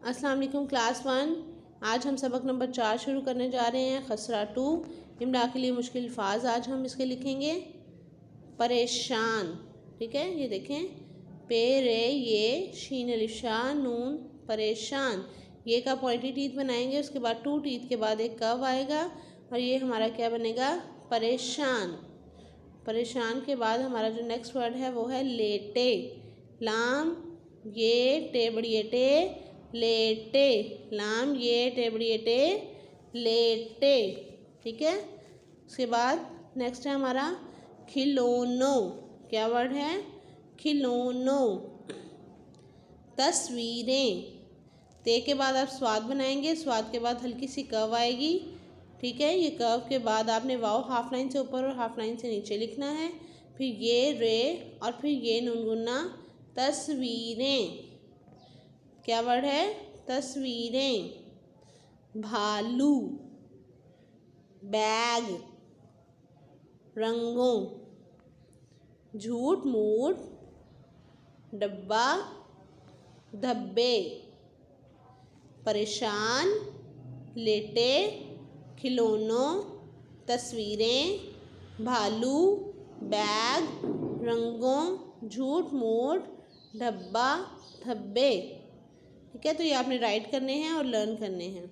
अस्सलाम वालेकुम क्लास 1। आज हम सबक नंबर 4 शुरू करने जा रहे हैं। खसरा 2 इमला के लिए मुश्किल अल्फाज आज हम इसके लिखेंगे। परेशान, ठीक है, ये देखें, पे रे ये शीन अलिशान नून परेशान। ये का पॉइंटी टीथ बनाएंगे, उसके बाद टू टीथ के बाद एक कव आएगा और ये हमारा क्या बनेगा, परेशान। परेशान के बाद हमारा जो नेक्स्ट वर्ड है वो है लेटे। लाम ये टे बड़ी टे लेटे, लाम ये टे बड़ी टे लेटे, ठीक है। उसके बाद नेक्स्ट है हमारा खिलौनो। क्या वर्ड है, खिलौनो। तस्वीरें, ते के बाद आप स्वाद बनाएंगे, स्वाद के बाद हल्की सी कर्व आएगी, ठीक है। ये कर्व के बाद आपने वाव हाफ लाइन से ऊपर और हाफ लाइन से नीचे लिखना है, फिर ये रे और फिर ये नून गुन्ना। तस्वीरें, क्या वर्ड है, तस्वीरें। भालू, बैग, रंगों। झूठ मूठ, डब्बा, धब्बे। परेशान, लेटे, खिलौनों, तस्वीरें, भालू, बैग, रंगों, झूठ मूठ, डब्बा, धब्बे, ठीक है। तो ये आपने राइट करने हैं और लर्न करने हैं।